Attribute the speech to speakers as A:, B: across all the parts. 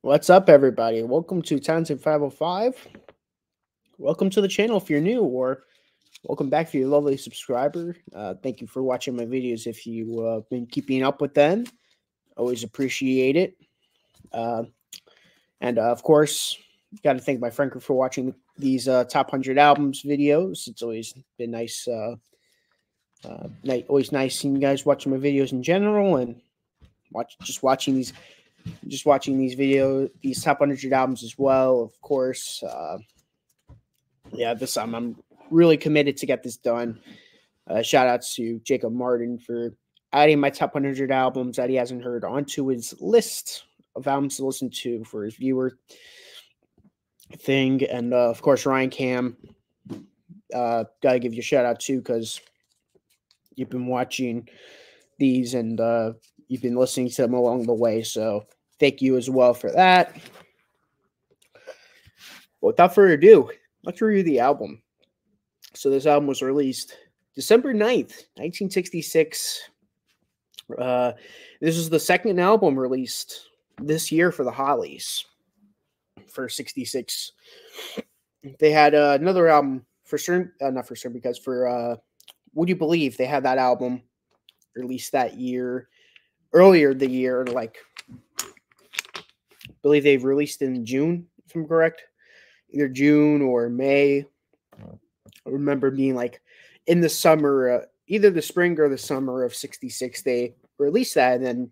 A: What's up, everybody? Welcome to Townsend 505. Welcome to the channel if you're new, or welcome back if you're a lovely subscriber. Thank you for watching my videos if you've been keeping up with them. Always appreciate it. Uh, and Of course, got to thank my friend for watching these top 100 albums videos. It's always been nice, always nice seeing you guys watching my videos in general and watching these videos, these top 100 albums as well. Of course, this I'm really committed to get this done. Shout outs to Jacob Martin for adding my top 100 albums that he hasn't heard onto his list of albums to listen to for his viewer thing. And of course, Ryan Cam, gotta give you a shout out too, because you've been watching these and you've been listening to them along the way. So thank you as well for that. Without further ado, let's review the album. So this album was released December 9th, 1966. This is the second album released this year for the Hollies for 66. They had another album for certain, not for certain, because for Would You Believe, they had that album released that year, earlier the year, like, I believe they've released in June, if I'm correct. Either June or May. I remember being like in the summer, either the spring or the summer of 66, they released that. And then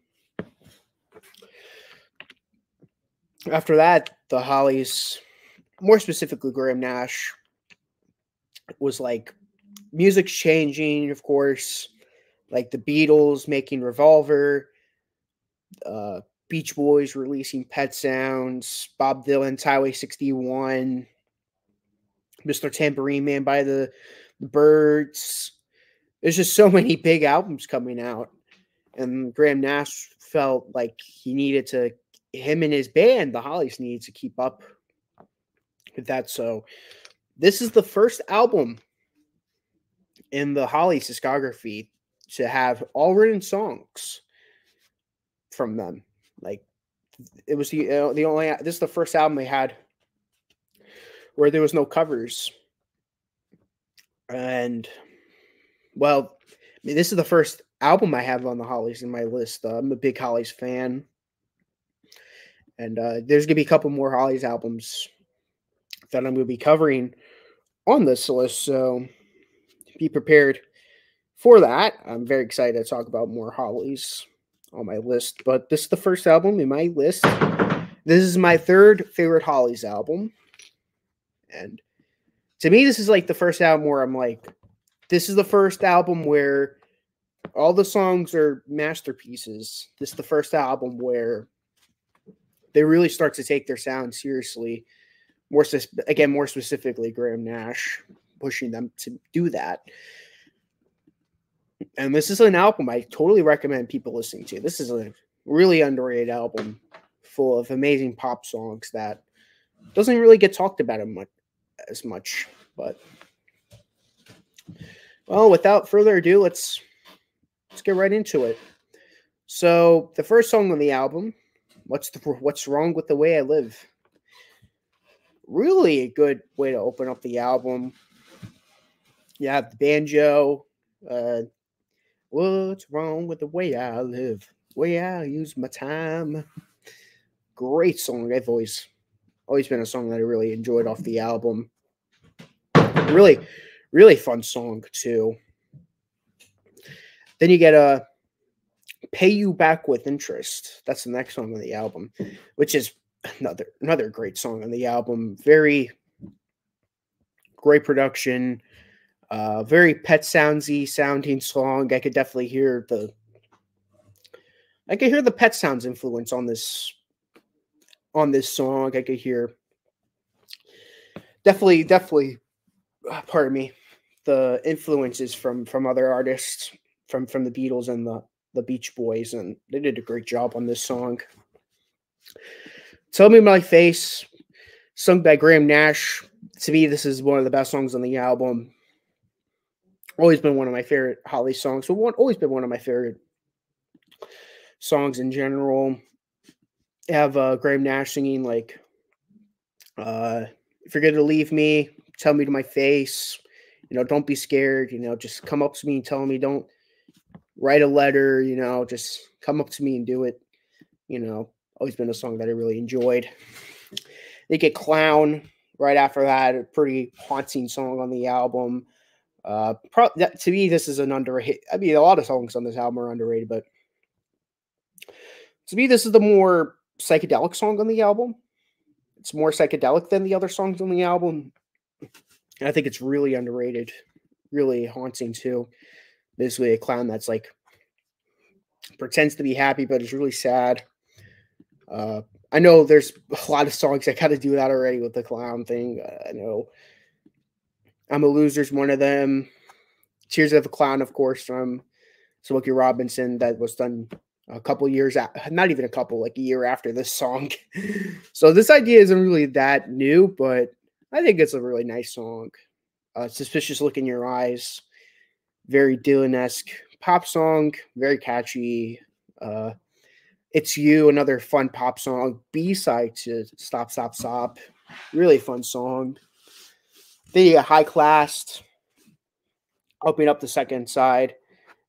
A: after that, the Hollies, more specifically Graham Nash, was like, music's changing, of course, like the Beatles making Revolver, Beach Boys releasing Pet Sounds, Bob Dylan's Highway 61, Mr. Tambourine Man by the Birds. There's just so many big albums coming out. And Graham Nash felt like him and his band, the Hollies, needed to keep up with that. So this is the first album in the Hollies discography to have all written songs from them. Like, it was this is the first album they had where there was no covers. And, well, this is the first album I have on the Hollies in my list. I'm a big Hollies fan. And there's going to be a couple more Hollies albums that I'm going to be covering on this list. So be prepared for that. I'm very excited to talk about more Hollies on my list. But this is the first album in my list. This is my third favorite Hollies album. And to me, this is like the first album where I'm like, this is the first album where all the songs are masterpieces. This is the first album where they really start to take their sound seriously. More specifically, Graham Nash pushing them to do that. And this is an album I totally recommend people listening to. This is a really underrated album full of amazing pop songs that doesn't really get talked about as much. But, well, without further ado, let's get right into it. So the first song on the album, What's Wrong with the Way I Live. Really a good way to open up the album. You have the banjo. What's wrong with the way I live? Way I use my time. Great song. I've always been a song that I really enjoyed off the album. Really, really fun song too. Then you get a Pay You Back with Interest. That's the next song on the album, which is another great song on the album. Very great production. Very Pet Soundsy sounding song. I could definitely hear the Pet Sounds influence on this song. I could hear definitely pardon me, the influences from other artists, from the Beatles and the Beach Boys, and they did a great job on this song. Tell Me My Face, sung by Graham Nash. To me, this is one of the best songs on the album. Always been one of my favorite Holly songs. Always been one of my favorite songs in general. have Graham Nash singing like, uh, "If you're gonna leave me, tell me to my face. You know, don't be scared. You know, just come up to me and tell me. Don't write a letter. You know, just come up to me and do it." You know, always been a song that I really enjoyed. They get Clown right after that, a pretty haunting song on the album. To me, this is an underrated. I mean, a lot of songs on this album are underrated, but to me, this is the more psychedelic song on the album. It's more psychedelic than the other songs on the album, and I think it's really underrated, really haunting too. Basically, a clown that's like pretends to be happy, but is really sad. Uh, I know there's a lot of songs that kind of do that already with the clown thing. I know "I'm a Loser's" one of them. "Tears of a Clown," of course, from Smokey Robinson, that was done a couple years not even a couple, like a year after this song. So this idea isn't really that new, but I think it's a really nice song. "Suspicious Look in Your Eyes," very Dylan-esque pop song, very catchy. Uh, "It's You," another fun pop song, B-side to "Stop, Stop, Stop." Really fun song. Then you got "High Class," opening up the second side.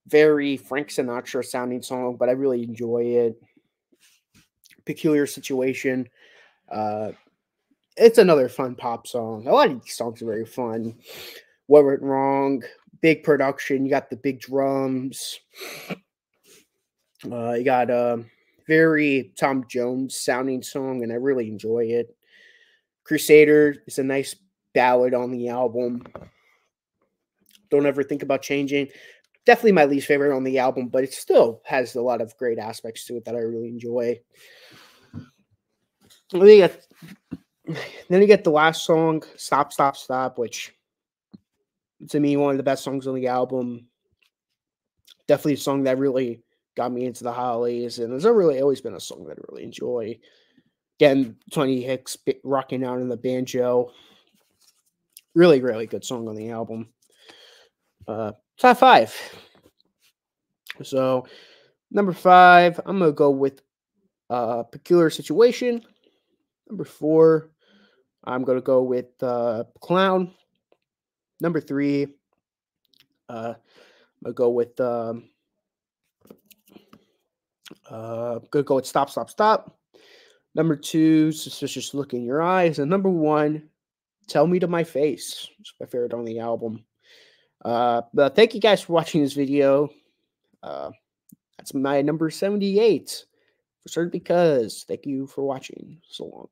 A: Very Frank Sinatra sounding song, but I really enjoy it. "Peculiar Situation." Uh, it's another fun pop song. A lot of these songs are very fun. "What Went Wrong," big production. You got the big drums. You got a very Tom Jones sounding song, and I really enjoy it. "Crusader" is a nice ballad on the album. "Don't Ever Think About Changing." Definitely my least favorite on the album, but it still has a lot of great aspects to it that I really enjoy. Then you get, then you get the last song, "Stop, Stop, Stop," which to me one of the best songs on the album. Definitely a song that really got me into the Hollies, and there's really always been a song that I really enjoy. Again, Tony Hicks rocking out in the banjo. Really, really good song on the album. Top five. So number five, I'm gonna go with "Peculiar Situation." Number four, I'm gonna go with "Clown." Number three, I'm gonna go with gonna go with "Stop, Stop, Stop." Number two, "Suspicious Look in Your Eyes," and number one, "Tell Me to My Face." It's my favorite on the album. But thank you guys for watching this video. Uh, that's my number 78 for certain because. Thank you for watching. So long.